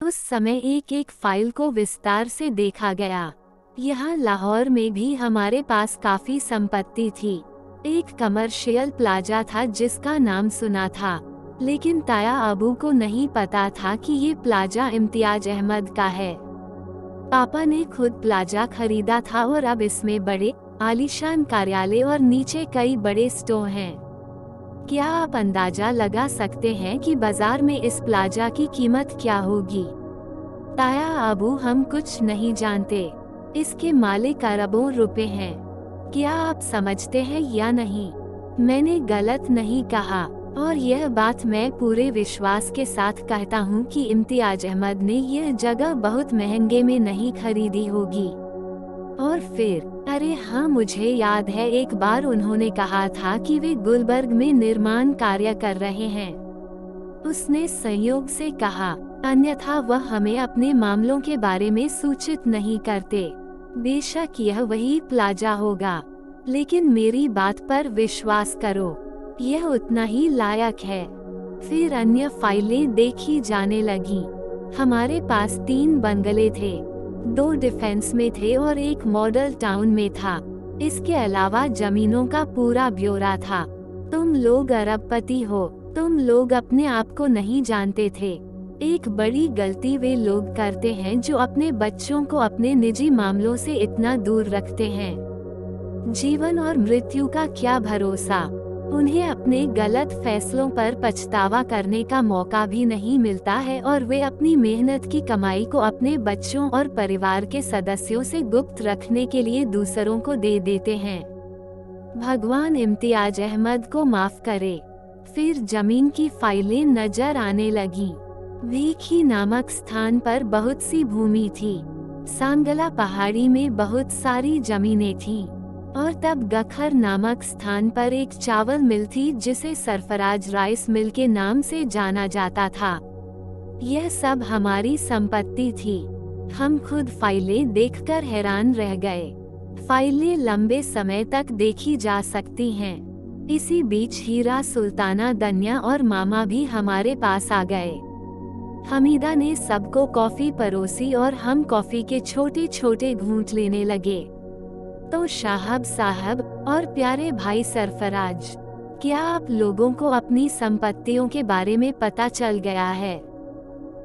उस समय एक एक फाइल को विस्तार से देखा गया। यहाँ लाहौर में भी हमारे पास काफी संपत्ति थी। एक कमर्शियल प्लाजा था जिसका नाम सुना था, लेकिन ताया अबू को नहीं पता था कि ये प्लाजा इम्तियाज अहमद का है। पापा ने खुद प्लाजा खरीदा था और अब इसमें बड़े आलीशान कार्यालय और नीचे कई बड़े स्टोर हैं। क्या आप अंदाजा लगा सकते हैं कि बाजार में इस प्लाजा की कीमत क्या होगी? ताया अबू, हम कुछ नहीं जानते। इसके मालिक अरबों रुपए हैं। क्या आप समझते हैं या नहीं? मैंने गलत नहीं कहा, और यह बात मैं पूरे विश्वास के साथ कहता हूँ कि इम्तियाज अहमद ने यह जगह बहुत महंगे में नहीं खरीदी होगी। और फिर अरे हाँ, मुझे याद है एक बार उन्होंने कहा था कि वे गुलबर्ग में निर्माण कार्य कर रहे हैं। उसने संयोग से कहा, अन्यथा वह हमें अपने मामलों के बारे में सूचित नहीं करते। बेशक यह वही प्लाजा होगा, लेकिन मेरी बात पर विश्वास करो, यह उतना ही लायक है। फिर अन्य फाइलें देखी जाने लगी। हमारे पास 3 बंगले थे, 2 डिफेंस में थे और एक मॉडल टाउन में था। इसके अलावा जमीनों का पूरा ब्यौरा था। तुम लोग अरबपति हो, तुम लोग अपने आप को नहीं जानते थे। एक बड़ी गलती वे लोग करते हैं जो अपने बच्चों को अपने निजी मामलों से इतना दूर रखते हैं। जीवन और मृत्यु का क्या भरोसा। उन्हें अपने गलत फैसलों पर पछतावा करने का मौका भी नहीं मिलता है और वे अपनी मेहनत की कमाई को अपने बच्चों और परिवार के सदस्यों से गुप्त रखने के लिए दूसरों को दे देते हैं। भगवान इम्तियाज अहमद को माफ करे। फिर जमीन की फाइलें नजर आने लगी। भीखी नामक स्थान पर बहुत सी भूमि थी। सांगला पहाड़ी में बहुत सारी जमीनें थीं। और तब गखर नामक स्थान पर एक चावल मिल थी जिसे सरफराज राइस मिल के नाम से जाना जाता था। यह सब हमारी संपत्ति थी। हम खुद फाइलें देखकर हैरान रह गए। फाइलें लंबे समय तक देखी जा सकती हैं। इसी बीच हीरा, सुल्ताना, दन्या और मामा भी हमारे पास आ गए। हमीदा ने सबको कॉफी परोसी और हम कॉफी के छोटे छोटे घूंट लेने लगे। तो शाहब साहब और प्यारे भाई सरफराज, क्या आप लोगों को अपनी संपत्तियों के बारे में पता चल गया है?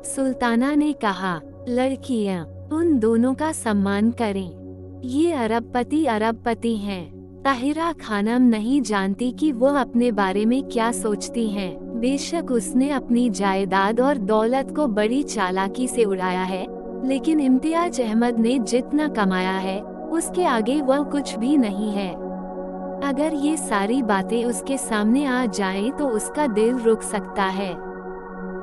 सुल्ताना ने कहा, लड़कियां, उन दोनों का सम्मान करें। ये अरबपति हैं। ताहिरा खानम नहीं जानती कि वो अपने बारे में क्या सोचती हैं। बेशक उसने अपनी जायदाद और दौलत को बड़ी चालाकी से उड़ाया है, लेकिन इम्तियाज अहमद ने जितना कमाया है उसके आगे वह कुछ भी नहीं है। अगर ये सारी बातें उसके सामने आ जाएं तो उसका दिल रुक सकता है।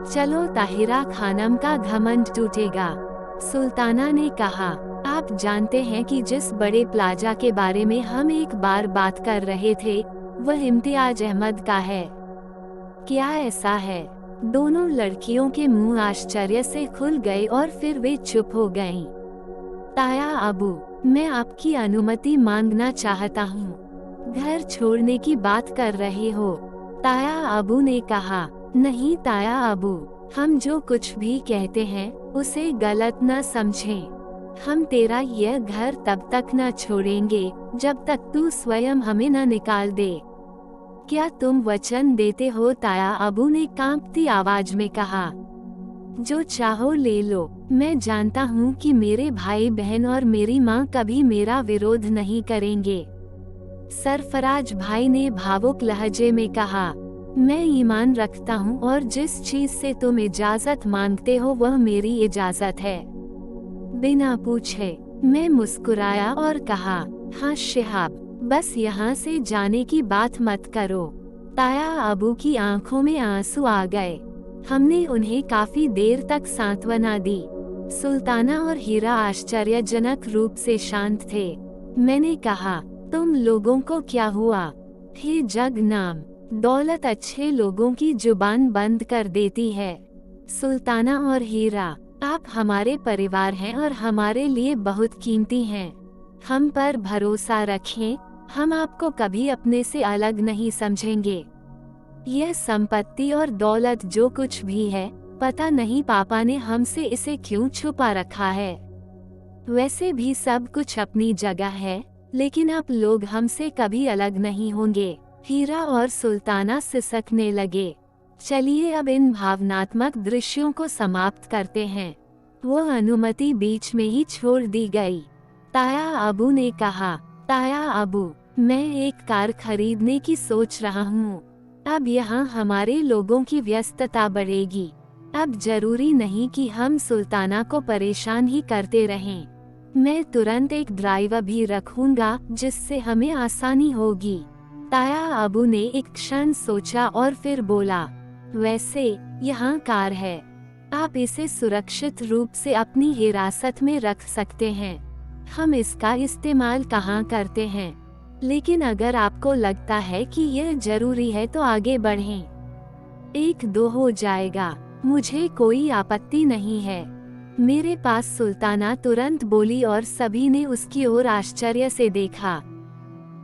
चलो, ताहिरा खानम का घमंड टूटेगा। सुल्ताना ने कहा, आप जानते हैं कि जिस बड़े प्लाजा के बारे में हम एक बार बात कर रहे थे वह इम्तियाज अहमद का है। क्या ऐसा है? दोनों लड़कियों के मुंह आश्चर्य से खुल गए और फिर वे चुप हो गईं। ताया अबू, मैं आपकी अनुमति मांगना चाहता हूँ। घर छोड़ने की बात कर रहे हो? ताया अबू ने कहा, नहीं ताया अबू, हम जो कुछ भी कहते हैं उसे गलत न समझें। हम तेरा यह घर तब तक न छोड़ेंगे जब तक तू स्वयं हमें न निकाल दे। क्या तुम वचन देते हो? ताया अबू ने कांपती आवाज में कहा। जो चाहो ले लो। मैं जानता हूँ कि मेरे भाई बहन और मेरी माँ कभी मेरा विरोध नहीं करेंगे। सरफराज भाई ने भावुक लहजे में कहा, मैं ईमान रखता हूँ और जिस चीज से तुम इजाजत मांगते हो वह मेरी इजाजत है। बिना पूछे मैं मुस्कुराया और कहा, हाँ शिहाब, बस यहाँ से जाने की बात मत करो। ताया अबू की आंखों में आंसू आ गए। हमने उन्हें काफी देर तक सांत्वना दी। सुल्ताना और हीरा आश्चर्यजनक रूप से शांत थे। मैंने कहा, तुम लोगों को क्या हुआ? हे जगनाम, दौलत अच्छे लोगों की जुबान बंद कर देती है। सुल्ताना और हीरा, आप हमारे परिवार हैं और हमारे लिए बहुत कीमती हैं। हम पर भरोसा रखें, हम आपको कभी अपने से अलग नहीं समझेंगे। यह संपत्ति और दौलत जो कुछ भी है पता नहीं पापा ने हमसे इसे क्यों छुपा रखा है। वैसे भी सब कुछ अपनी जगह है, लेकिन अब लोग हमसे कभी अलग नहीं होंगे। हीरा और सुल्ताना सिसकने लगे। चलिए अब इन भावनात्मक दृश्यों को समाप्त करते हैं। वो अनुमति बीच में ही छोड़ दी गई। ताया अबू ने कहा, ताया अबू, मैं एक कार खरीदने की सोच रहा हूँ। अब यहाँ हमारे लोगों की व्यस्तता बढ़ेगी। अब जरूरी नहीं कि हम सुल्ताना को परेशान ही करते रहें। मैं तुरंत एक ड्राइवर भी रखूंगा जिससे हमें आसानी होगी। ताया अबू ने एक क्षण सोचा और फिर बोला, वैसे यहाँ कार है, आप इसे सुरक्षित रूप से अपनी हिरासत में रख सकते हैं। हम इसका इस्तेमाल कहाँ करते हैं, लेकिन अगर आपको लगता है कि यह जरूरी है तो आगे बढ़ें। 1-2 हो जाएगा, मुझे कोई आपत्ति नहीं है। मेरे पास सुल्ताना तुरंत बोली और सभी ने उसकी ओर आश्चर्य से देखा।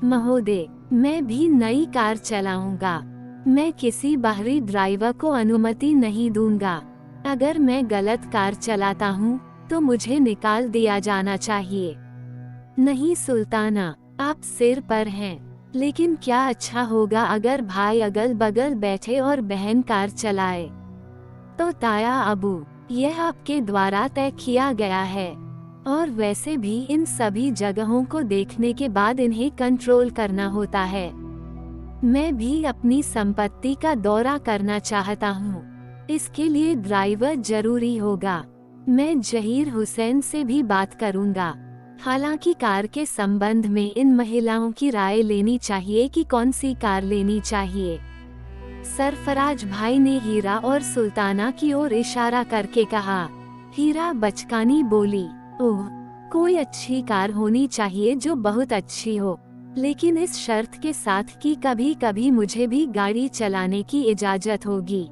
महोदय, मैं भी नई कार चलाऊंगा। मैं किसी बाहरी ड्राइवर को अनुमति नहीं दूंगा। अगर मैं गलत कार चलाता हूँ तो मुझे निकाल दिया जाना चाहिए। नहीं सुल्ताना, आप सिर पर हैं, लेकिन क्या अच्छा होगा अगर भाई अगल बगल बैठे और बहन कार चलाए। तो ताया अबू, यह आपके द्वारा तय किया गया है, और वैसे भी इन सभी जगहों को देखने के बाद इन्हें कंट्रोल करना होता है। मैं भी अपनी संपत्ति का दौरा करना चाहता हूँ। इसके लिए ड्राइवर जरूरी होगा। मैं जहीर हुसैन से भी बात करूँगा। हालांकि कार के संबंध में इन महिलाओं की राय लेनी चाहिए कि कौन सी कार लेनी चाहिए। सरफराज भाई ने हीरा और सुल्ताना की ओर इशारा करके कहा। हीरा बचकानी बोली, ओह, कोई अच्छी कार होनी चाहिए जो बहुत अच्छी हो, लेकिन इस शर्त के साथ कि कभी कभी मुझे भी गाड़ी चलाने की इजाजत होगी।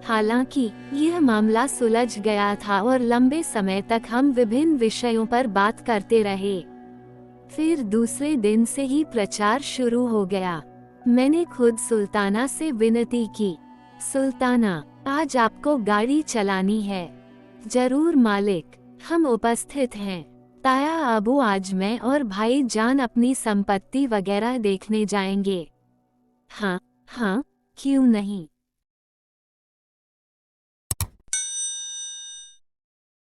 हालांकि यह मामला सुलझ गया था और लंबे समय तक हम विभिन्न विषयों पर बात करते रहे। फिर दूसरे दिन से ही प्रचार शुरू हो गया। मैंने खुद सुल्ताना से विनती की, सुल्ताना, आज आपको गाड़ी चलानी है। जरूर मालिक, हम उपस्थित हैं। ताया अबू, आज मैं और भाई जान अपनी संपत्ति वगैरह देखने जाएंगे। हाँ हाँ, क्यों नहीं।